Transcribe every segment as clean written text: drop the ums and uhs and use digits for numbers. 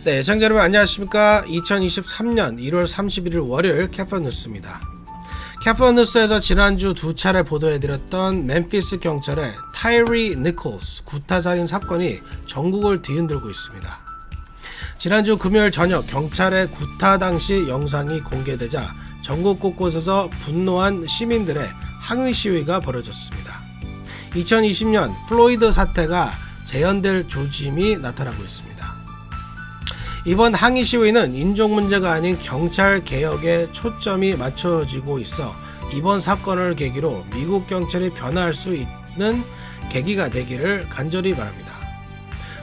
네, 시청자 여러분 안녕하십니까. 2023년 1월 31일 월요일 캐프아 뉴스입니다. 캐프아 뉴스에서 지난주 두 차례 보도해드렸던 멤피스 경찰의 타이리 니콜스 구타살인 사건이 전국을 뒤흔들고 있습니다. 지난주 금요일 저녁 경찰의 구타 당시 영상이 공개되자 전국 곳곳에서 분노한 시민들의 항의 시위가 벌어졌습니다. 2020년 플로이드 사태가 재현될 조짐이 나타나고 있습니다. 이번 항의 시위는 인종 문제가 아닌 경찰 개혁에 초점이 맞춰지고 있어 이번 사건을 계기로 미국 경찰이 변화할 수 있는 계기가 되기를 간절히 바랍니다.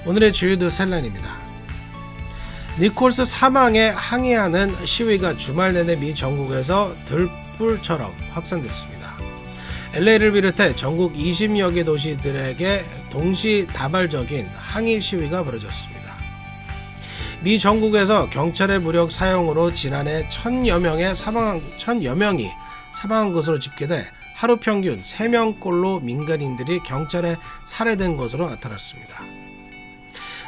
오늘의 주요 뉴스 헬라인입니다. 니콜스 사망에 항의하는 시위가 주말 내내 미 전국에서 들불처럼 확산됐습니다. LA를 비롯해 전국 20여 개 도시들에게 동시다발적인 항의 시위가 벌어졌습니다. 미 전국에서 경찰의 무력 사용으로 지난해 1000여 명이 사망한 것으로 집계돼 하루 평균 3명꼴로 민간인들이 경찰에 살해된 것으로 나타났습니다.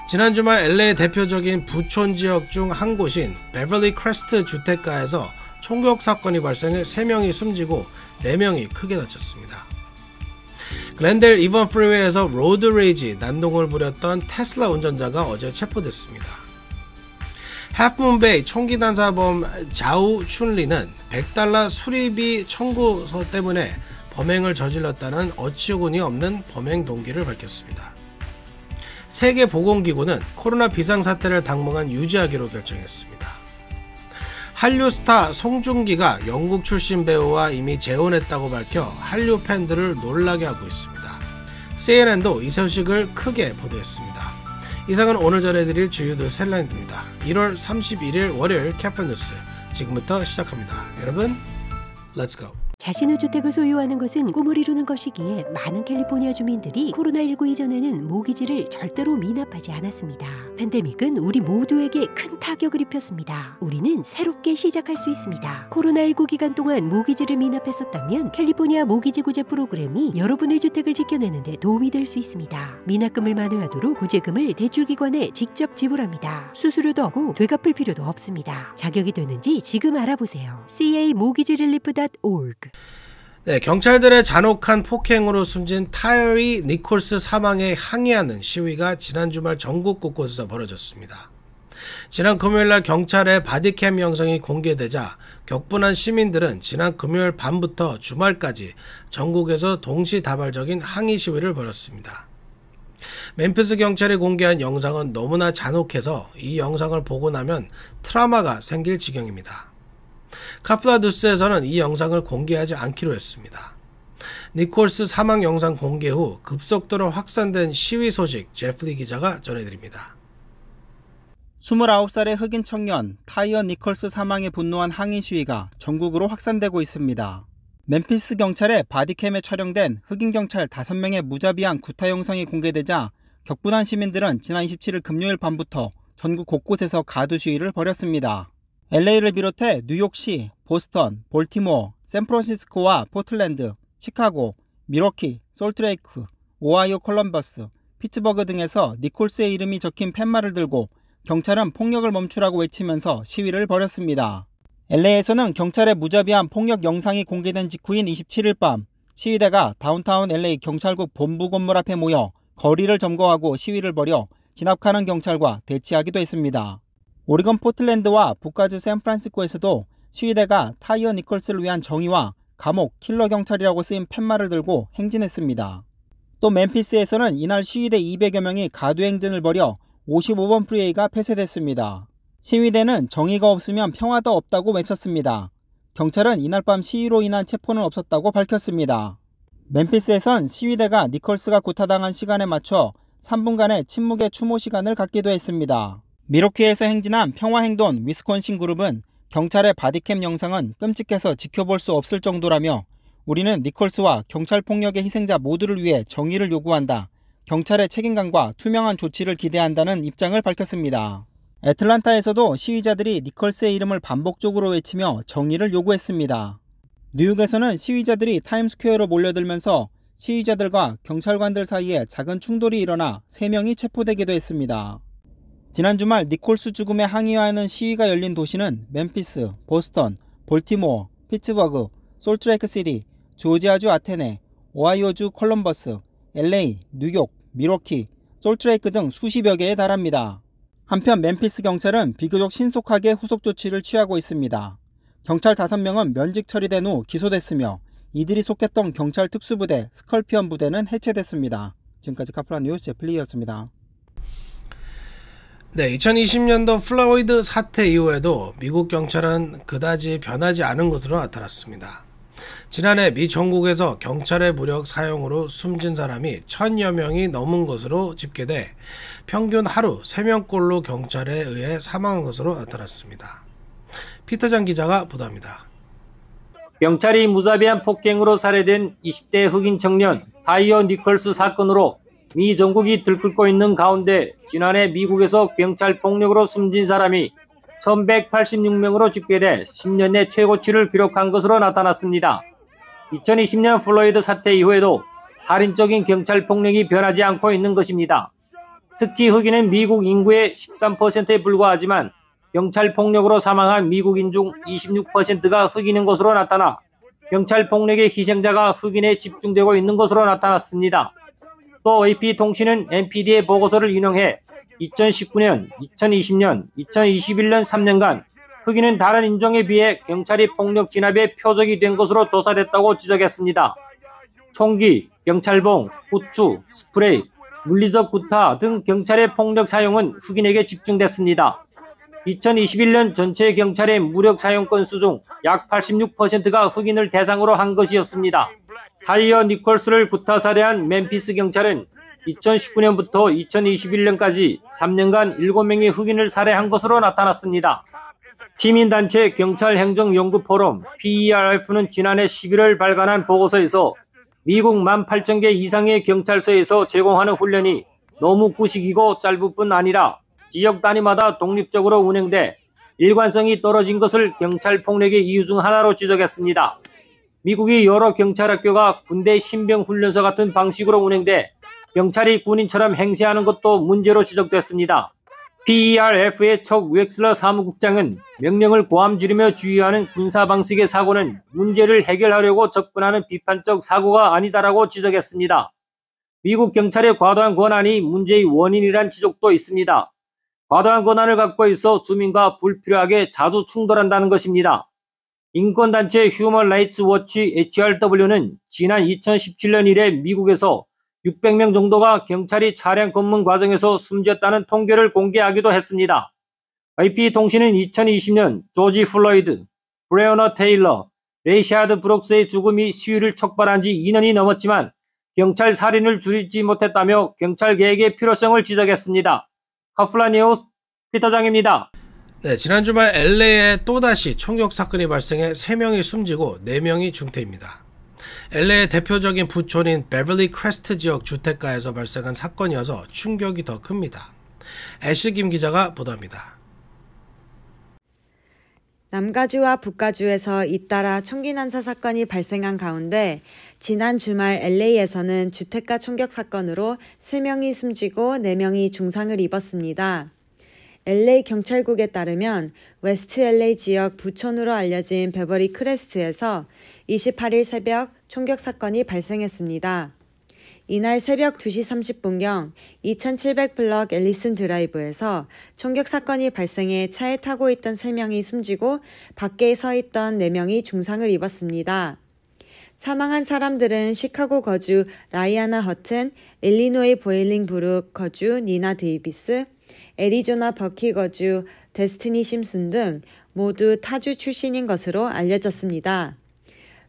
지난 주말 LA 대표적인 부촌 지역 중 한 곳인 베벌리 크레스트 주택가에서 총격 사건이 발생해 3명이 숨지고 4명이 크게 다쳤습니다. 글렌델 이번 프리웨이에서 로드 레이지 난동을 부렸던 테슬라 운전자가 어제 체포됐습니다. 해프문베이 총기 단사범 자우 춘리는 $100 수리비 청구서 때문에 범행을 저질렀다는 어처구니 없는 범행 동기를 밝혔습니다. 세계보건기구는 코로나 비상사태를 당분간 유지하기로 결정했습니다. 한류 스타 송중기가 영국 출신 배우와 이미 재혼했다고 밝혀 한류 팬들을 놀라게 하고 있습니다. CNN도 이 소식을 크게 보도했습니다. 이상은 오늘 전해드릴 주요 뉴스 헬라인입니다. 1월 31일 월요일 캐프아 뉴스 지금부터 시작합니다. 여러분, 렛츠 고! 자신의 주택을 소유하는 것은 꿈을 이루는 것이기에 많은 캘리포니아 주민들이 코로나19 이전에는 모기지를 절대로 미납하지 않았습니다. 팬데믹은 우리 모두에게 큰 타격을 입혔습니다. 우리는 새롭게 시작할 수 있습니다. 코로나19 기간 동안 모기지를 미납했었다면 캘리포니아 모기지 구제 프로그램이 여러분의 주택을 지켜내는 데 도움이 될 수 있습니다. 미납금을 만회하도록 구제금을 대출기관에 직접 지불합니다. 수수료도 없고 되갚을 필요도 없습니다. 자격이 되는지 지금 알아보세요. camortgagerelief.org. 네, 경찰들의 잔혹한 폭행으로 숨진 타이리 니콜스 사망에 항의하는 시위가 지난 주말 전국 곳곳에서 벌어졌습니다. 지난 금요일날 경찰의 바디캠 영상이 공개되자 격분한 시민들은 지난 금요일 밤부터 주말까지 전국에서 동시다발적인 항의 시위를 벌였습니다. 멤피스 경찰이 공개한 영상은 너무나 잔혹해서 이 영상을 보고 나면 트라우마가 생길 지경입니다. 캐프아 뉴스에서는 이 영상을 공개하지 않기로 했습니다. 니콜스 사망 영상 공개 후 급속도로 확산된 시위 소식 제프리 기자가 전해드립니다. 29살의 흑인 청년 타이어 니콜스 사망에 분노한 항의 시위가 전국으로 확산되고 있습니다. 멤피스 경찰의 바디캠에 촬영된 흑인 경찰 5명의 무자비한 구타 영상이 공개되자 격분한 시민들은 지난 27일 금요일 밤부터 전국 곳곳에서 가두 시위를 벌였습니다. LA를 비롯해 뉴욕시, 보스턴, 볼티모어, 샌프란시스코와 포틀랜드, 시카고, 밀워키, 솔트레이크, 오하이오 콜럼버스, 피츠버그 등에서 니콜스의 이름이 적힌 팻말을 들고 경찰은 폭력을 멈추라고 외치면서 시위를 벌였습니다. LA에서는 경찰의 무자비한 폭력 영상이 공개된 직후인 27일 밤 시위대가 다운타운 LA 경찰국 본부 건물 앞에 모여 거리를 점거하고 시위를 벌여 진압하는 경찰과 대치하기도 했습니다. 오리건 포틀랜드와 북가주 샌프란시스코에서도 시위대가 타이어 니콜스를 위한 정의와 감옥, 킬러 경찰이라고 쓰인 팻말을 들고 행진했습니다. 또 멤피스에서는 이날 시위대 200여 명이 가두행진을 벌여 55번 프리웨이가 폐쇄됐습니다. 시위대는 정의가 없으면 평화도 없다고 외쳤습니다. 경찰은 이날 밤 시위로 인한 체포는 없었다고 밝혔습니다. 멤피스에선 시위대가 니콜스가 구타당한 시간에 맞춰 3분간의 침묵의 추모 시간을 갖기도 했습니다. 미러키에서 행진한 평화행동 위스콘신 그룹은 경찰의 바디캠 영상은 끔찍해서 지켜볼 수 없을 정도라며 우리는 니콜스와 경찰 폭력의 희생자 모두를 위해 정의를 요구한다. 경찰의 책임감과 투명한 조치를 기대한다는 입장을 밝혔습니다. 애틀란타에서도 시위자들이 니컬스의 이름을 반복적으로 외치며 정의를 요구했습니다. 뉴욕에서는 시위자들이 타임스퀘어로 몰려들면서 시위자들과 경찰관들 사이에 작은 충돌이 일어나 3명이 체포되기도 했습니다. 지난 주말 니콜스 죽음에 항의하는 시위가 열린 도시는 멤피스, 보스턴, 볼티모어, 피츠버그, 솔트레이크시티, 조지아주 아테네, 오하이오주 콜럼버스, LA, 뉴욕, 미러키, 솔트레이크 등 수십여 개에 달합니다. 한편 멤피스 경찰은 비교적 신속하게 후속 조치를 취하고 있습니다. 경찰 5명은 면직 처리된 후 기소됐으며 이들이 속했던 경찰 특수부대 스컬피언 부대는 해체됐습니다. 지금까지 카프란 뉴스 제플리였습니다. 네, 2020년도 플로이드 사태 이후에도 미국 경찰은 그다지 변하지 않은 것으로 나타났습니다. 지난해 미 전국에서 경찰의 무력 사용으로 숨진 사람이 1000여 명이 넘은 것으로 집계돼 평균 하루 3명꼴로 경찰에 의해 사망한 것으로 나타났습니다. 피터장 기자가 보도합니다. 경찰이 무자비한 폭행으로 살해된 20대 흑인 청년 타이어 니콜스 사건으로 미 전국이 들끓고 있는 가운데 지난해 미국에서 경찰 폭력으로 숨진 사람이 1186명으로 집계돼 10년 내 최고치를 기록한 것으로 나타났습니다. 2020년 플로이드 사태 이후에도 살인적인 경찰 폭력이 변하지 않고 있는 것입니다. 특히 흑인은 미국 인구의 13%에 불과하지만 경찰 폭력으로 사망한 미국인 중 26%가 흑인인 것으로 나타나 경찰 폭력의 희생자가 흑인에 집중되고 있는 것으로 나타났습니다. 또 AP통신은 NPD의 보고서를 인용해 2019년, 2020년, 2021년 3년간 흑인은 다른 인종에 비해 경찰이 폭력 진압의 표적이 된 것으로 조사됐다고 지적했습니다. 총기, 경찰봉, 후추, 스프레이, 물리적 구타 등 경찰의 폭력 사용은 흑인에게 집중됐습니다. 2021년 전체 경찰의 무력 사용 건수 중 약 86%가 흑인을 대상으로 한 것이었습니다. 타이어 니콜스를 구타 살해한 멤피스 경찰은 2019년부터 2021년까지 3년간 7명의 흑인을 살해한 것으로 나타났습니다. 시민단체 경찰행정연구포럼 PERF는 지난해 11월 발간한 보고서에서 미국 18,000개 이상의 경찰서에서 제공하는 훈련이 너무 구식이고 짧을 뿐 아니라 지역 단위마다 독립적으로 운영돼 일관성이 떨어진 것을 경찰 폭력의 이유 중 하나로 지적했습니다. 미국이 여러 경찰학교가 군대 신병훈련소 같은 방식으로 운영돼 경찰이 군인처럼 행세하는 것도 문제로 지적됐습니다. PERF의 척 웩슬러 사무국장은 명령을 고함 지르며 주의하는 군사 방식의 사고는 문제를 해결하려고 접근하는 비판적 사고가 아니다라고 지적했습니다. 미국 경찰의 과도한 권한이 문제의 원인이란 지적도 있습니다. 과도한 권한을 갖고 있어 주민과 불필요하게 자주 충돌한다는 것입니다. 인권단체 휴먼 라이츠 워치 HRW는 지난 2017년 이래 미국에서 600명 정도가 경찰이 차량 검문 과정에서 숨졌다는 통계를 공개하기도 했습니다. AP통신은 2020년 조지 플로이드, 브레어너 테일러, 레이샤드 브룩스의 죽음이 시위를 촉발한 지 2년이 넘었지만 경찰 살인을 줄이지 못했다며 경찰 개혁의 필요성을 지적했습니다. 카플란 뉴스 피터장입니다. 네, 지난 주말 LA에 또다시 총격 사건이 발생해 3명이 숨지고 4명이 중태입니다. LA의 대표적인 부촌인 베벌리 크레스트 지역 주택가에서 발생한 사건이어서 충격이 더 큽니다. 애쉬 김 기자가 보도합니다. 남가주와 북가주에서 잇따라 총기 난사 사건이 발생한 가운데 지난 주말 LA에서는 주택가 총격 사건으로 3명이 숨지고 4명이 중상을 입었습니다. LA 경찰국에 따르면 웨스트 LA 지역 부촌으로 알려진 베버리 크레스트에서 28일 새벽 총격 사건이 발생했습니다. 이날 새벽 2시 30분경 2700블럭 앨리슨 드라이브에서 총격 사건이 발생해 차에 타고 있던 3명이 숨지고 밖에 서 있던 4명이 중상을 입었습니다. 사망한 사람들은 시카고 거주 라이아나 허튼, 일리노이 보일링브룩 거주 니나 데이비스, 애리조나 버키 거주 데스티니 심슨 등 모두 타주 출신인 것으로 알려졌습니다.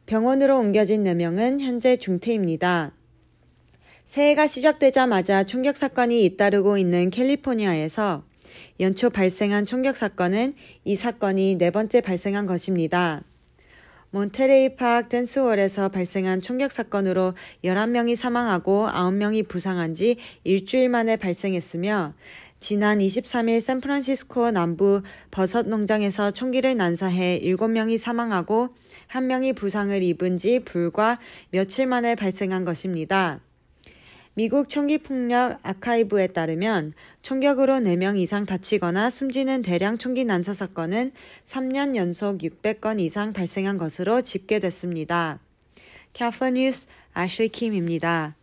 병원으로 옮겨진 4명은 현재 중태입니다. 새해가 시작되자마자 총격 사건이 잇따르고 있는 캘리포니아에서 연초 발생한 총격 사건은 이 사건이 4번째 발생한 것입니다. 몬테레이 파크 댄스홀에서 발생한 총격 사건으로 11명이 사망하고 9명이 부상한 지 일주일 만에 발생했으며 지난 23일 샌프란시스코 남부 버섯 농장에서 총기를 난사해 7명이 사망하고 1명이 부상을 입은 지 불과 며칠 만에 발생한 것입니다. 미국 총기폭력 아카이브에 따르면 총격으로 4명 이상 다치거나 숨지는 대량 총기 난사 사건은 3년 연속 600건 이상 발생한 것으로 집계됐습니다. 캐플러 뉴스 애슐리 킴입니다.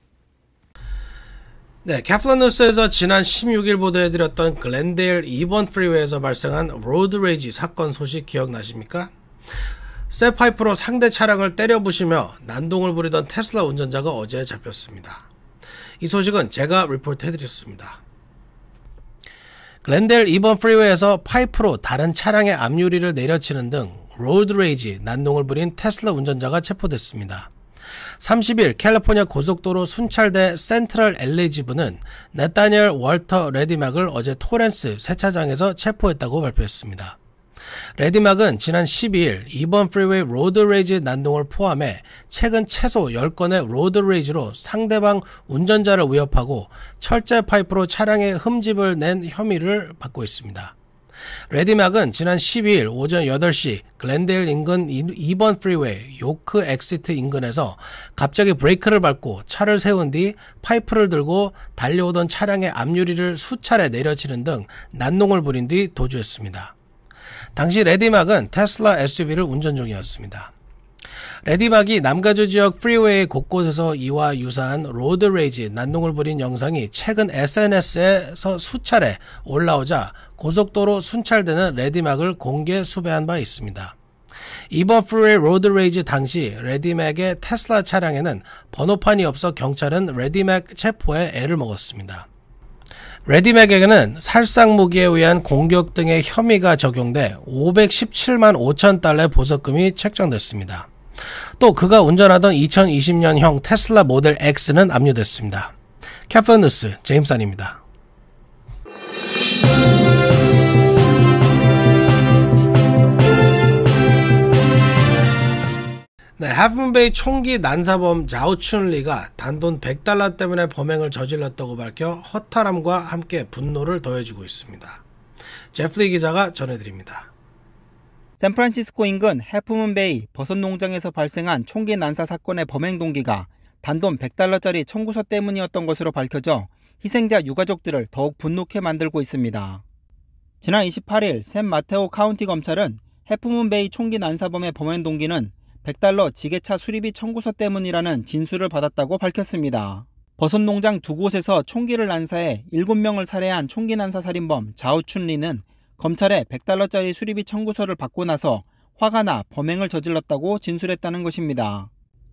네, 캐플러 뉴스에서 지난 16일 보도해드렸던 글렌데일 2번 프리웨이에서 발생한 로드 레이지 사건 소식 기억나십니까? 쇠파이프로 상대 차량을 때려부시며 난동을 부리던 테슬라 운전자가 어제 잡혔습니다. 이 소식은 제가 리포트해드렸습니다. 글렌데일 2번 프리웨이에서 파이프로 다른 차량의 앞유리를 내려치는 등 로드 레이지 난동을 부린 테슬라 운전자가 체포됐습니다. 30일 캘리포니아 고속도로 순찰대 센트럴 LA 지부는 네타니엘 월터 레디맥을 어제 토렌스 세차장에서 체포했다고 발표했습니다. 레디맥은 지난 12일 2번 프리웨이 로드 레이지 난동을 포함해 최근 최소 10건의 로드 레이지로 상대방 운전자를 위협하고 철제 파이프로 차량에 흠집을 낸 혐의를 받고 있습니다. 레디맥은 지난 12일 오전 8시 글렌데일 인근 2번 프리웨이 요크 엑시트 인근에서 갑자기 브레이크를 밟고 차를 세운 뒤 파이프를 들고 달려오던 차량의 앞유리를 수차례 내려치는 등 난동을 부린 뒤 도주했습니다. 당시 레디맥은 테슬라 SUV를 운전 중이었습니다. 레디맥이 남가주 지역 프리웨이 곳곳에서 이와 유사한 로드 레이지 난동을 부린 영상이 최근 SNS에서 수차례 올라오자 고속도로 순찰대는 레디맥을 공개 수배한 바 있습니다. 이번 프리웨이 로드 레이지 당시 레디맥의 테슬라 차량에는 번호판이 없어 경찰은 레디맥 체포에 애를 먹었습니다. 레디맥에게는 살상 무기에 의한 공격 등의 혐의가 적용돼 517만 5천 달러의 보석금이 책정됐습니다. 또 그가 운전하던 2020년형 테슬라 모델 X는 압류됐습니다. 캐플러 뉴스 제임스 안입니다. 네, 하프문베이 총기 난사범 자오춘리가 단돈 $100 때문에 범행을 저질렀다고 밝혀 허탈함과 함께 분노를 더해주고 있습니다. 제프리 기자가 전해드립니다. 샌프란시스코 인근 해프문베이 버섯 농장에서 발생한 총기 난사 사건의 범행 동기가 단돈 $100짜리 청구서 때문이었던 것으로 밝혀져 희생자 유가족들을 더욱 분노케 만들고 있습니다. 지난 28일 샌 마테오 카운티 검찰은 해프문베이 총기 난사범의 범행 동기는 $100 지게차 수리비 청구서 때문이라는 진술을 받았다고 밝혔습니다. 버섯 농장 2곳에서 총기를 난사해 7명을 살해한 총기 난사 살인범 자오춘리는 검찰에 $100짜리 수리비 청구서를 받고 나서 화가 나 범행을 저질렀다고 진술했다는 것입니다.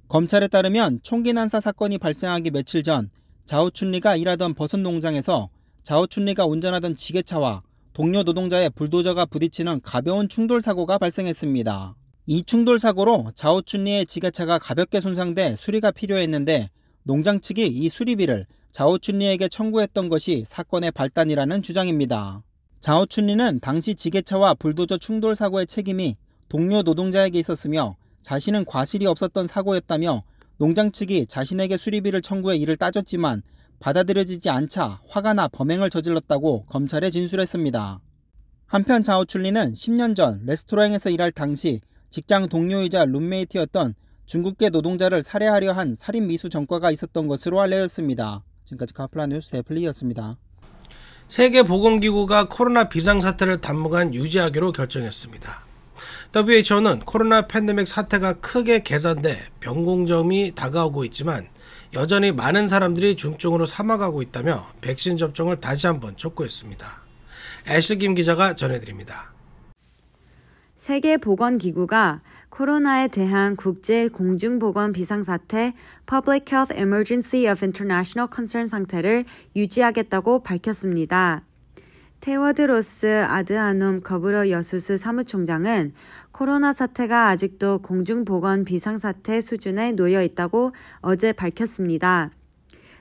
검찰에 따르면 총기 난사 사건이 발생하기 며칠 전 자오춘리가 일하던 버섯 농장에서 자오춘리가 운전하던 지게차와 동료 노동자의 불도저가 부딪히는 가벼운 충돌 사고가 발생했습니다. 이 충돌 사고로 자오춘리의 지게차가 가볍게 손상돼 수리가 필요했는데 농장 측이 이 수리비를 자오춘리에게 청구했던 것이 사건의 발단이라는 주장입니다. 자오춘리는 당시 지게차와 불도저 충돌 사고의 책임이 동료 노동자에게 있었으며 자신은 과실이 없었던 사고였다며 농장 측이 자신에게 수리비를 청구해 이를 따졌지만 받아들여지지 않자 화가 나 범행을 저질렀다고 검찰에 진술했습니다. 한편 자오춘리는 10년 전 레스토랑에서 일할 당시 직장 동료이자 룸메이트였던 중국계 노동자를 살해하려 한 살인 미수 전과가 있었던 것으로 알려졌습니다. 지금까지 카플라 뉴스 데플리였습니다. 세계보건기구가 코로나 비상사태를 당분간 유지하기로 결정했습니다. WHO는 코로나 팬데믹 사태가 크게 개선돼 병공점이 다가오고 있지만 여전히 많은 사람들이 중증으로 사망하고 있다며 백신 접종을 다시 한번 촉구했습니다. 애슐리 김 기자가 전해드립니다. 세계보건기구가 코로나에 대한 국제 공중보건 비상사태 Public Health Emergency of International Concern 상태를 유지하겠다고 밝혔습니다. 테워드로스 아드하놈 거브러 여수스 사무총장은 코로나 사태가 아직도 공중보건 비상사태 수준에 놓여 있다고 어제 밝혔습니다.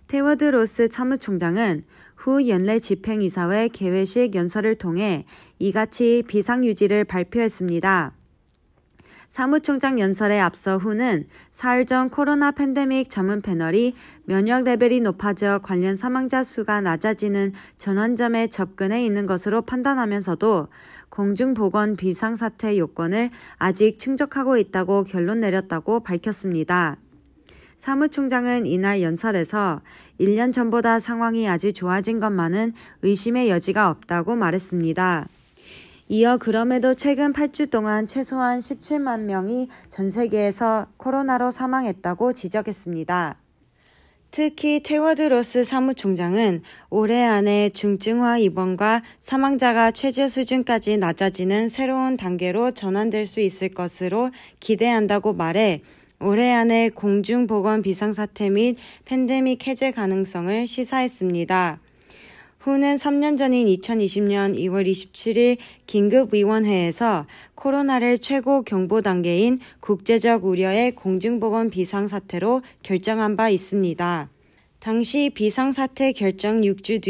테워드로스 사무총장은 후 연례 집행이사회 개회식 연설을 통해 이같이 비상유지를 발표했습니다. 사무총장 연설에 앞서 후는 사흘 전 코로나 팬데믹 전문 패널이 면역 레벨이 높아져 관련 사망자 수가 낮아지는 전환점에 접근해 있는 것으로 판단하면서도 공중보건 비상사태 요건을 아직 충족하고 있다고 결론 내렸다고 밝혔습니다. 사무총장은 이날 연설에서 1년 전보다 상황이 아주 좋아진 것만은 의심의 여지가 없다고 말했습니다. 이어 그럼에도 최근 8주 동안 최소한 17만 명이 전 세계에서 코로나로 사망했다고 지적했습니다. 특히 테워드 로스 사무총장은 올해 안에 중증화 입원과 사망자가 최저 수준까지 낮아지는 새로운 단계로 전환될 수 있을 것으로 기대한다고 말해 올해 안에 공중보건 비상사태 및 팬데믹 해제 가능성을 시사했습니다. 후는 3년 전인 2020년 2월 27일 긴급위원회에서 코로나를 최고 경보 단계인 국제적 우려의 공중보건 비상사태로 결정한 바 있습니다. 당시 비상사태 결정 6주 뒤